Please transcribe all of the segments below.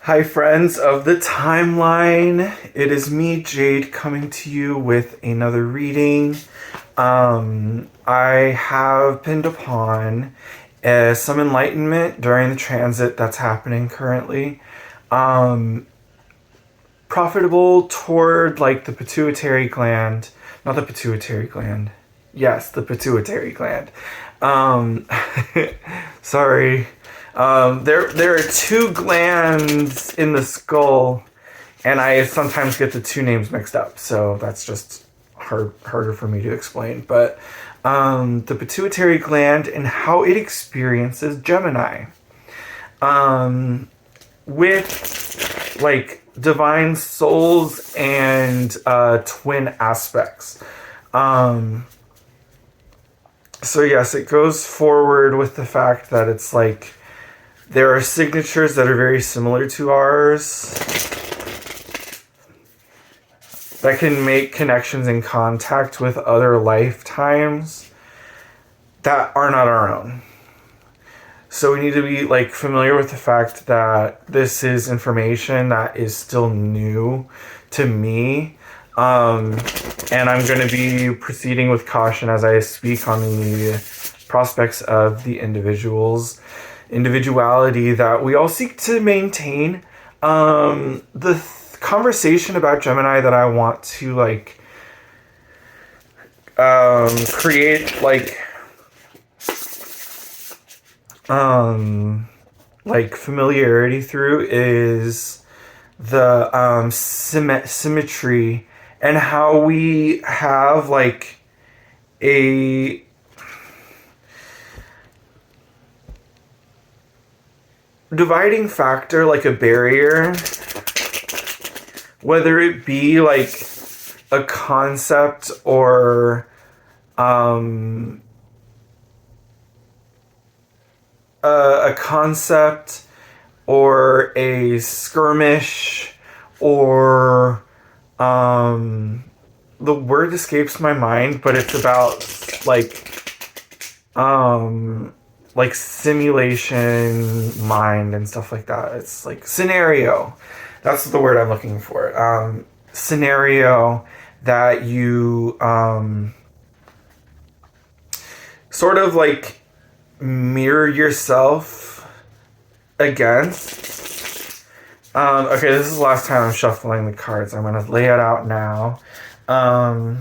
Hi, friends of the timeline. It is me, Jade, coming to you with another reading. I have pinned upon some enlightenment during the transit that's happening currently. Profitable toward like the pituitary gland, not the pituitary gland. Yes, the pituitary gland. Um, sorry. There are two glands in the skull, and I sometimes get the two names mixed up. So that's just harder for me to explain. But the pituitary gland and how it experiences Gemini, with like divine souls and twin aspects. So yes, it goes forward with the fact that it's like there are signatures that are very similar to ours that can make connections and contact with other lifetimes that are not our own. So we need to be like familiar with the fact that this is information that is still new to me. And I'm going to be proceeding with caution as I speak on the prospects of the individuality that we all seek to maintain. The conversation about Gemini that I want to like create like familiarity through is the symmetry, and how we have like a dividing factor, like a barrier, whether it be like a concept or a concept or a skirmish or the word escapes my mind, but it's about like simulation mind and stuff like that. It's like scenario. That's the word I'm looking for. Scenario that you sort of like mirror yourself against. Okay, this is the last time I'm shuffling the cards. I'm going to lay it out now. But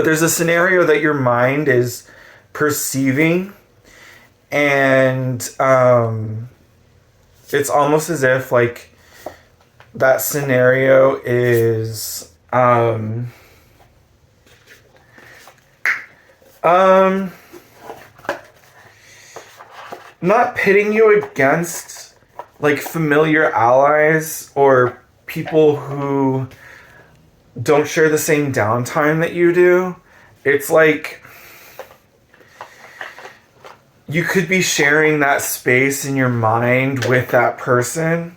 there's a scenario that your mind is perceiving, and it's almost as if like that scenario is not pitting you against like familiar allies or people who don't share the same downtime that you do. It's like you could be sharing that space in your mind with that person,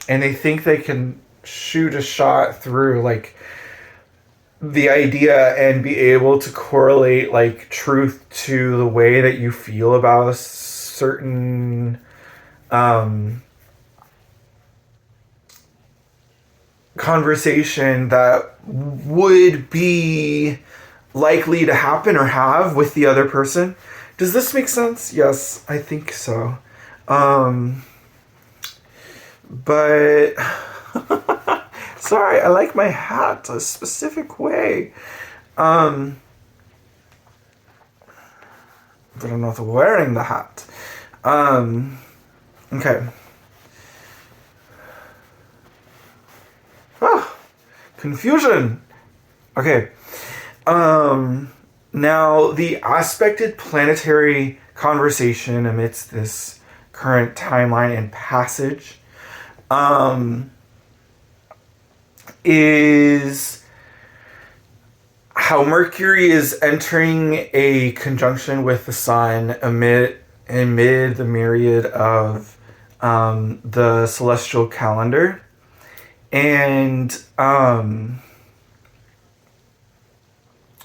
and they think they can shoot a shot through like the idea and be able to correlate like truth to the way that you feel about a certain conversation that would be likely to happen or have with the other person. Does this make sense? Yes, I think so. But sorry, I like my hat a specific way. But I'm not wearing the hat. Okay. Confusion. Okay. Now the aspected planetary conversation amidst this current timeline and passage is how Mercury is entering a conjunction with the Sun amid the myriad of the celestial calendar. And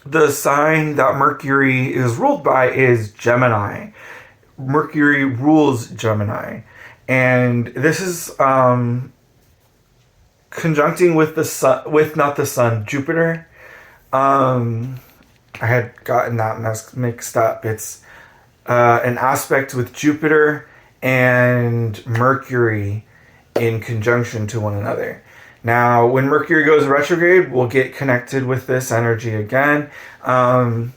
the sign that Mercury is ruled by is Gemini. Mercury rules Gemini. and this is conjuncting with the sun, with not the sun, Jupiter. I had gotten that mixed up. It's an aspect with Jupiter and Mercury in conjunction to one another. Now, when Mercury goes retrograde, we'll get connected with this energy again. But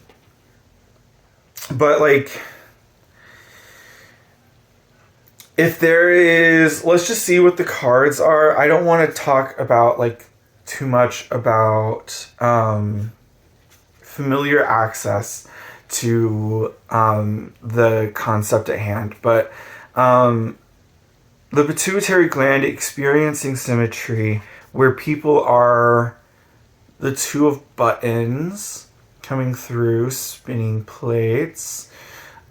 like, if there is, let's just see what the cards are. I don't want to talk about like too much about familiar access to the concept at hand, but the pituitary gland experiencing symmetry, where people are the two of buttons coming through, spinning plates.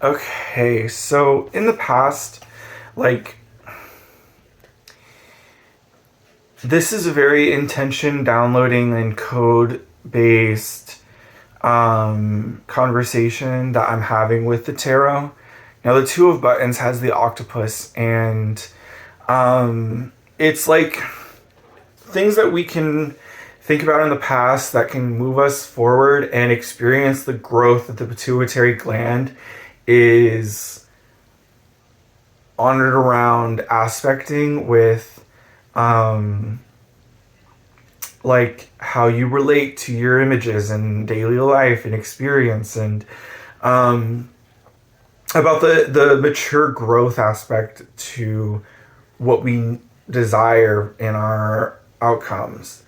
Okay, so in the past, like, this is a very intention downloading and code based conversation that I'm having with the tarot. Now, the two of buttons has the octopus, and it's like things that we can think about in the past that can move us forward and experience the growth that the pituitary gland is honored around aspecting with like how you relate to your images in daily life and experience, and about the mature growth aspect to what we desire in our outcomes.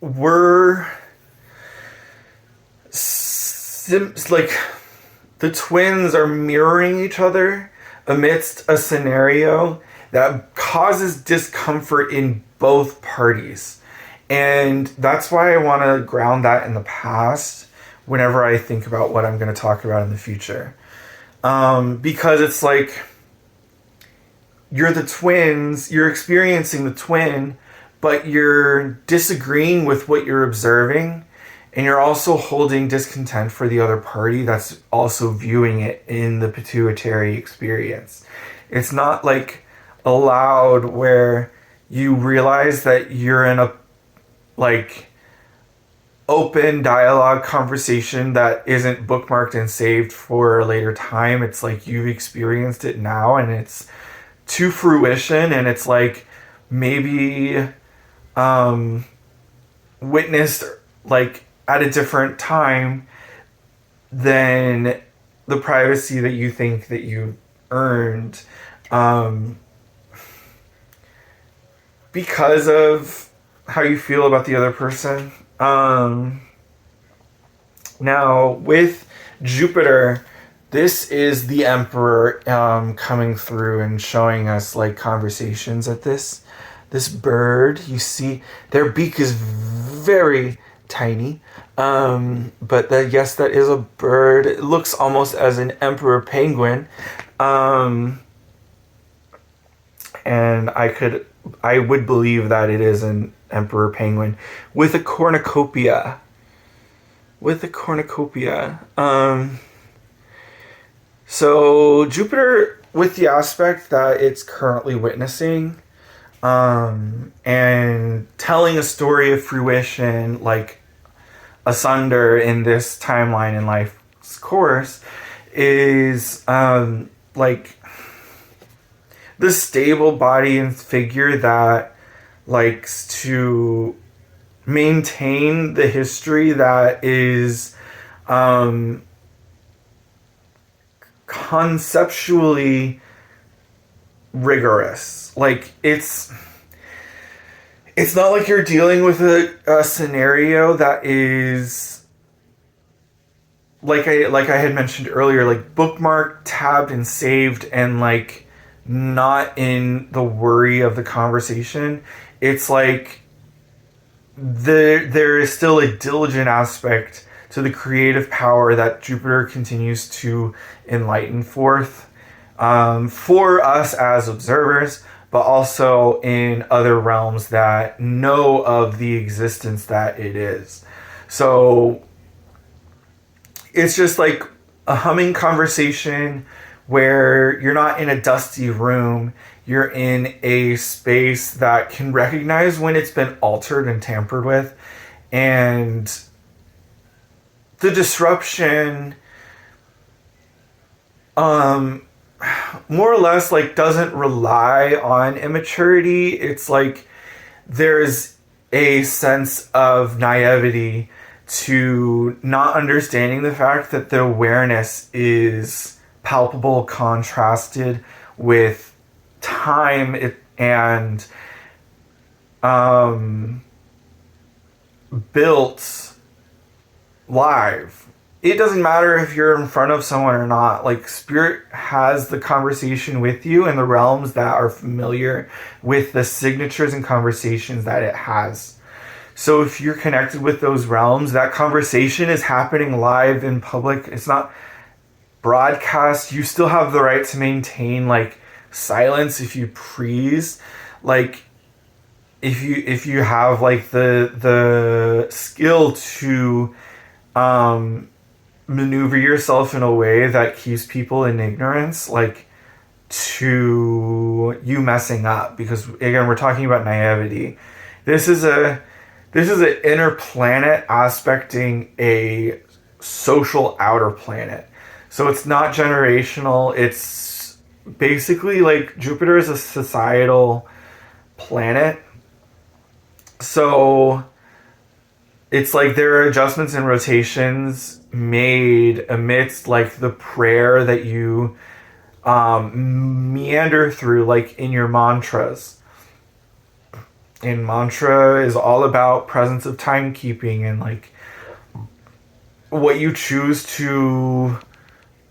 We're like, the twins are mirroring each other amidst a scenario that causes discomfort in both parties. And that's why I want to ground that in the past whenever I think about what I'm going to talk about in the future. Because it's like, you're the twins, you're experiencing the twin, but you're disagreeing with what you're observing, and you're also holding discontent for the other party that's also viewing it in the pituitary experience. It's not like allowed where you realize that you're in a like open dialogue conversation that isn't bookmarked and saved for a later time. It's like you've experienced it now and it's to fruition, and it's like maybe witnessed like at a different time than the privacy that you think that you earned because of how you feel about the other person. Now, with Jupiter, this is the Emperor coming through and showing us like conversations at this bird. You see, their beak is very tiny, but yes, that is a bird. It looks almost as an emperor penguin, and I would believe that it is an emperor penguin with a cornucopia. So Jupiter, with the aspect that it's currently witnessing, and telling a story of fruition, like asunder in this timeline in life's course, is like the stable body and figure that likes to maintain the history that is conceptually rigorous. Like, it's not like you're dealing with a scenario that is like I had mentioned earlier, like bookmarked, tabbed, and saved, and like not in the worry of the conversation. It's like there is still a diligent aspect to the creative power that Jupiter continues to enlighten forth for us as observers, but also in other realms that know of the existence that it is. So it's just like a humming conversation where you're not in a dusty room, you're in a space that can recognize when it's been altered and tampered with. And the disruption more or less like doesn't rely on immaturity. It's like there's a sense of naivety to not understanding the fact that the awareness is palpable, contrasted with time and built live. It doesn't matter if you're in front of someone or not. Like, spirit has the conversation with you in the realms that are familiar with the signatures and conversations that it has. So if you're connected with those realms, that conversation is happening live in public. It's not broadcast. You still have the right to maintain like silence if you please. Like, if you have like the skill to maneuver yourself in a way that keeps people in ignorance, like, to you messing up, because again, we're talking about naivety. This is an inner planet aspecting a social outer planet. So it's not generational. It's basically like Jupiter is a societal planet. So it's like there are adjustments and rotations made amidst like the prayer that you meander through, like in your mantras. And mantra is all about presence of timekeeping and like what you choose to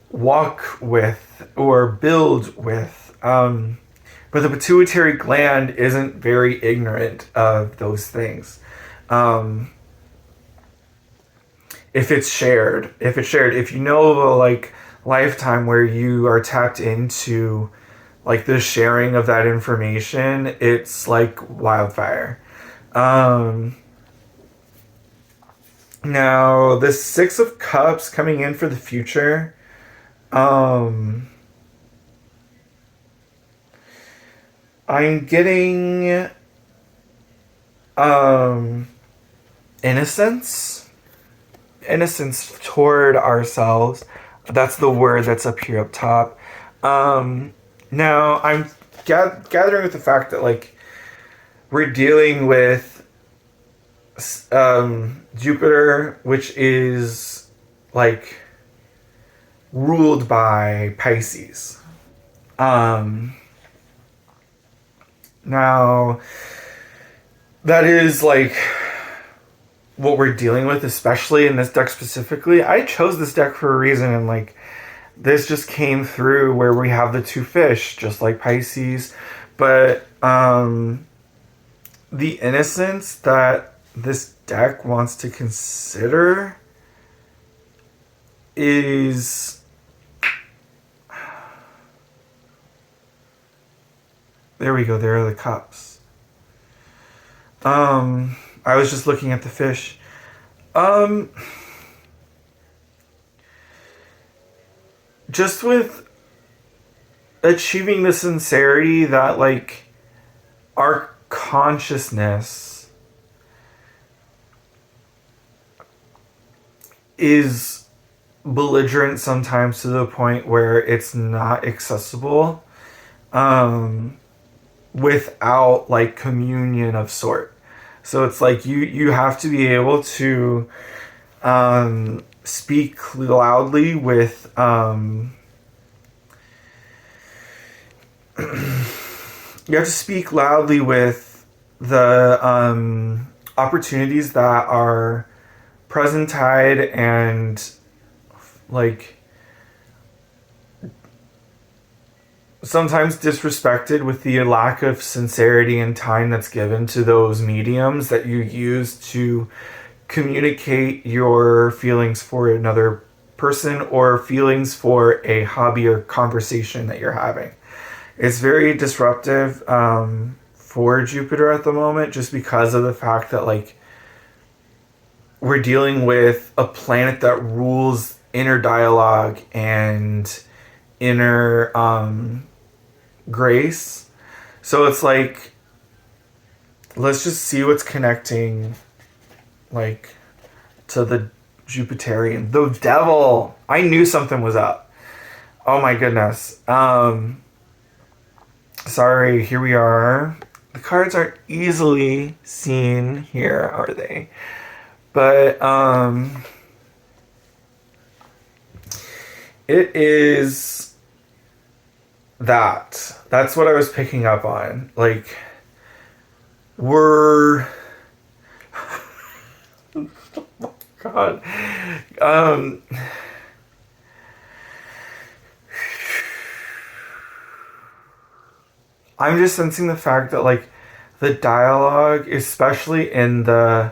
walk with or build with. But the pituitary gland isn't very ignorant of those things. If it's shared, if you know of a like lifetime where you are tapped into like the sharing of that information, it's like wildfire. Now the 6 of Cups coming in for the future. I'm getting innocence toward ourselves. That's the word that's up here up top. Now I'm gathering with the fact that like we're dealing with Jupiter, which is like ruled by Pisces. Now that is like what we're dealing with, especially in this deck specifically. I chose this deck for a reason, and like this just came through where we have the 2 fish, just like Pisces. But the innocence that this deck wants to consider is there we go, there are the cups. I was just looking at the fish. Just with achieving the sincerity that like our consciousness is belligerent sometimes to the point where it's not accessible without like communion of sort. So it's like you have to be able to speak loudly with you have to speak loudly with the opportunities that are present-tide and like sometimes disrespected, with the lack of sincerity and time that's given to those mediums that you use to communicate your feelings for another person or feelings for a hobby or conversation that you're having. It's very disruptive for Jupiter at the moment, just because of the fact that like we're dealing with a planet that rules inner dialogue and inner grace. So it's like, let's just see what's connecting, like, to the Jupiterian. The devil! I knew something was up. Oh my goodness. Sorry, here we are. The cards aren't easily seen here, are they? But, it is that. That's what I was picking up on. Like, we're... oh my God. I'm just sensing the fact that, like, the dialogue, especially in the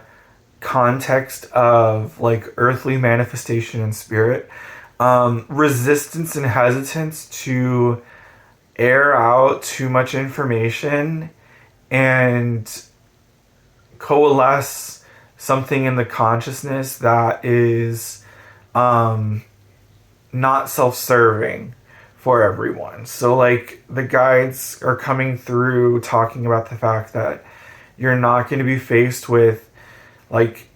context of, like, earthly manifestation and spirit, resistance and hesitance to air out too much information and coalesce something in the consciousness that is not self-serving for everyone. So, like, the guides are coming through talking about the fact that you're not going to be faced with, like,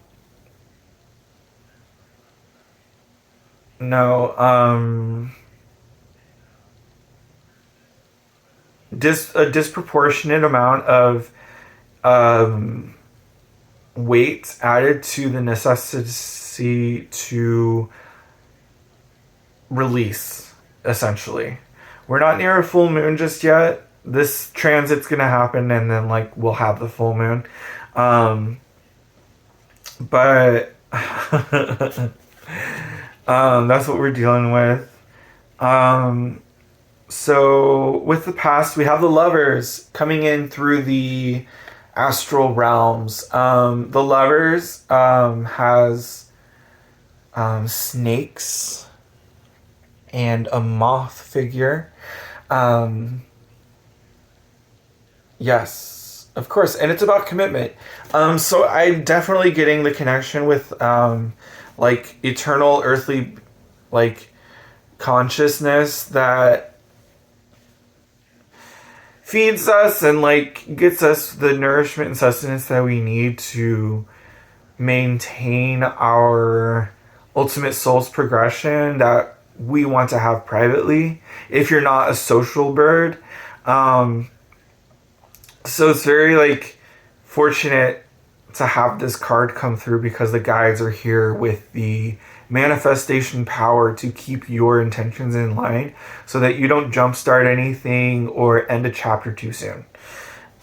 a disproportionate amount of weight added to the necessity to release, essentially. We're not near a full moon just yet. This transit's gonna happen and then, like, we'll have the full moon. But that's what we're dealing with. So with the past, we have the Lovers coming in through the astral realms. The Lovers has snakes and a moth figure. Yes, of course, and it's about commitment. So I'm definitely getting the connection with like eternal earthly, like, consciousness that feeds us and, like, gets us the nourishment and sustenance that we need to maintain our ultimate soul's progression that we want to have privately if you're not a social bird. So it's very, like, fortunate to have this card come through because the guides are here with the manifestation power to keep your intentions in line so that you don't jumpstart anything or end a chapter too soon.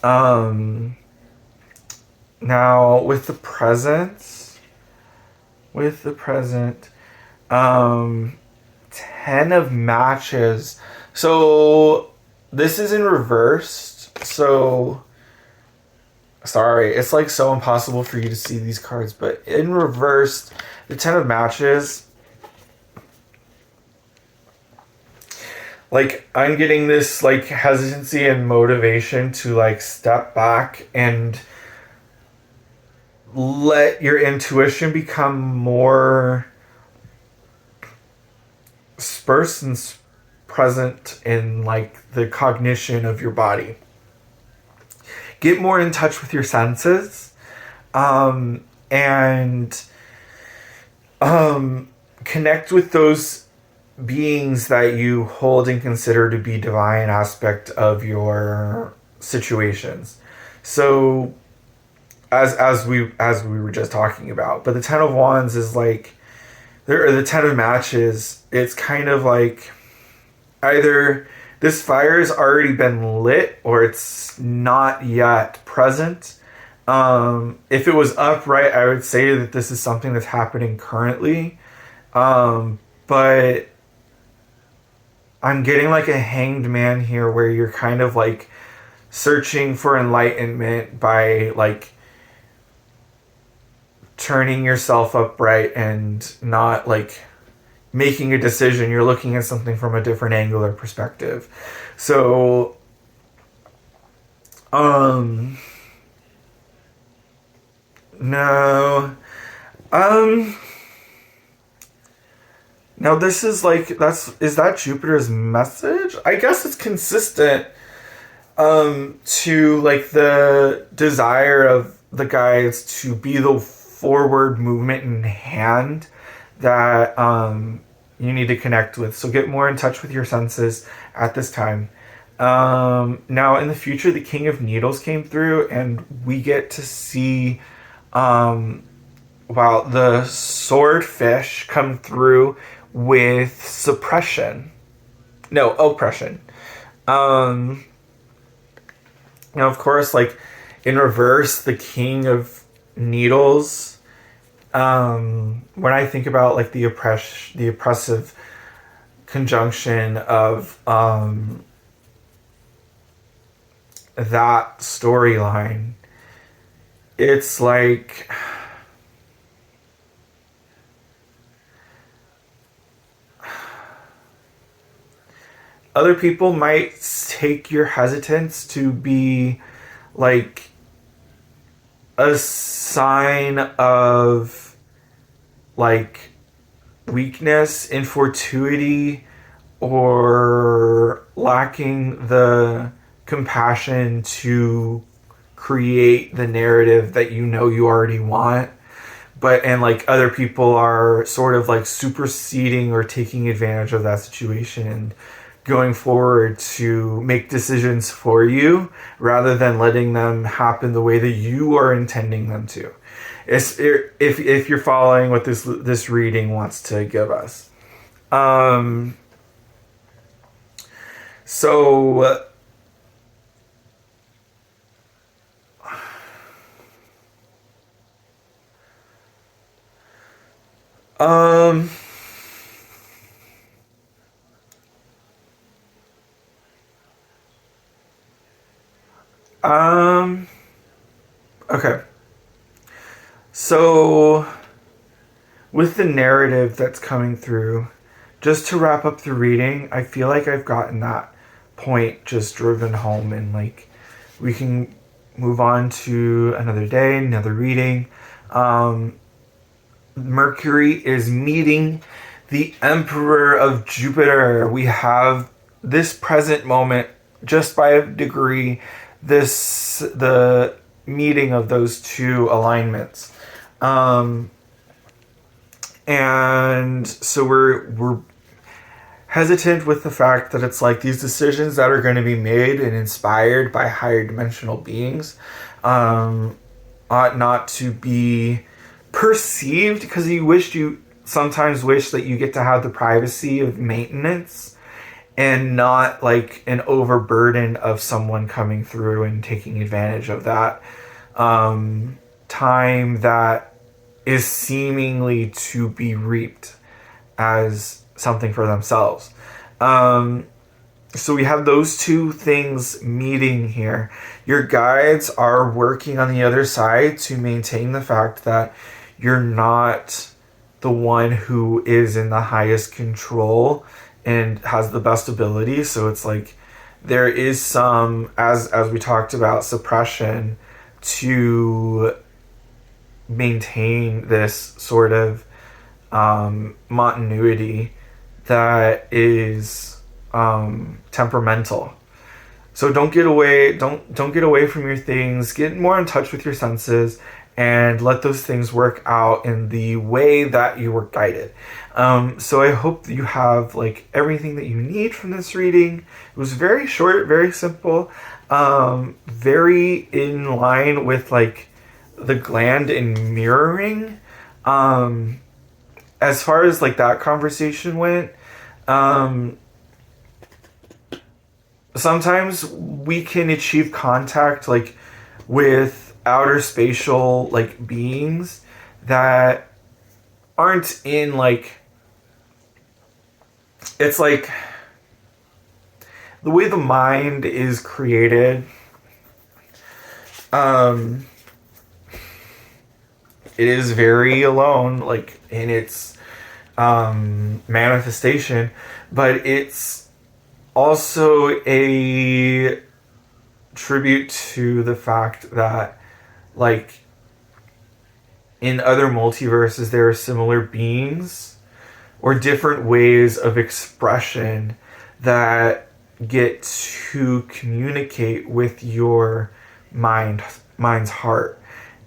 Now with the present, 10 of matches. So this is in reversed. So sorry, it's, like, so impossible for you to see these cards, but in reversed, the 10 of matches, like, I'm getting this, like, hesitancy and motivation to, like, step back and let your intuition become more sparse and present in, like, the cognition of your body. Get more in touch with your senses, and connect with those beings that you hold and consider to be divine aspect of your situations. So as we were just talking about, but the 10 of Wands is like, there are the 10 of matches. It's kind of like either this fire has already been lit or it's not yet present. If it was upright, I would say that this is something that's happening currently. But I'm getting, like, a hanged man here where you're kind of, like, searching for enlightenment by, like, turning yourself upright and not, like, making a decision. You're looking at something from a different angle or perspective. So, no. Now this is like is that Jupiter's message? I guess it's consistent to like the desire of the guides to be the forward movement in hand that you need to connect with. So get more in touch with your senses at this time. Now in the future, the King of Needles came through, and we get to see the swordfish come through with suppression. No, oppression. Um, Now, of course, like in reverse, the King of Needles. When I think about like the oppressive conjunction of that storyline, it's like other people might take your hesitance to be like a sign of like weakness, infortuity, or lacking the compassion to create the narrative that you know you already want. And like other people are sort of like superseding or taking advantage of that situation and going forward to make decisions for you rather than letting them happen the way that you are intending them to. If you're following what this reading wants to give us. Um, so um um okay. So with the narrative that's coming through, just to wrap up the reading, I feel like I've gotten that point just driven home, and like we can move on to another day, another reading. Mercury is meeting the Emperor of Jupiter. We have this present moment, just by a degree, the meeting of those two alignments. And so we're hesitant with the fact that it's like these decisions that are going to be made and inspired by higher dimensional beings ought not to be perceived, because you sometimes wish that you get to have the privacy of maintenance and not like an overburden of someone coming through and taking advantage of that time that is seemingly to be reaped as something for themselves. So we have those two things meeting here. Your guides are working on the other side to maintain the fact that you're not the one who is in the highest control and has the best ability. So it's like there is some, as we talked about, suppression to maintain this sort of continuity that is temperamental. So don't get away from your things. Get more in touch with your senses and let those things work out in the way that you were guided. So I hope that you have like everything that you need from this reading. It was very short, very simple, very in line with like the gland and mirroring. As far as like that conversation went, sometimes we can achieve contact like with outer spatial like beings that aren't in like, it's like the way the mind is created. It is very alone, like in its manifestation, but it's also a tribute to the fact that like in other multiverses there are similar beings or different ways of expression that get to communicate with your mind's heart.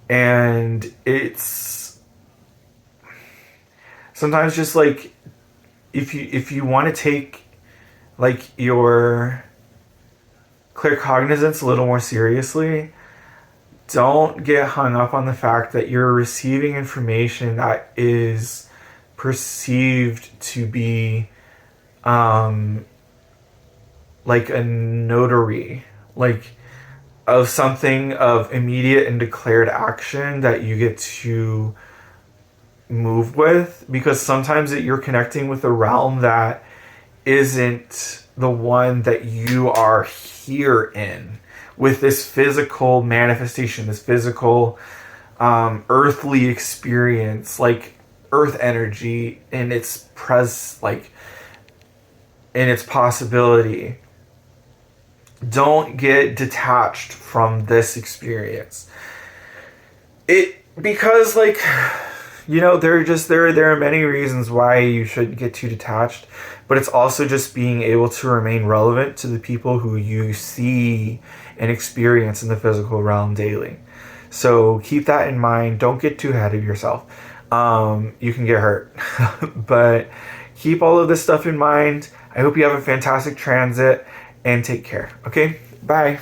And it's sometimes just like, if you want to take like your claircognizance a little more seriously, don't get hung up on the fact that you're receiving information that is perceived to be like a notary, like of something of immediate and declared action that you get to move with, because sometimes you're connecting with a realm that isn't the one that you are here in, with this physical manifestation, this physical earthly experience, like earth energy in its like in its possibility. Don't get detached from this experience. Because like, you know, there are many reasons why you shouldn't get too detached, but it's also just being able to remain relevant to the people who you see and experience in the physical realm daily. So keep that in mind. Don't get too ahead of yourself. You can get hurt. But keep all of this stuff in mind. I hope you have a fantastic transit and take care. Okay? Bye.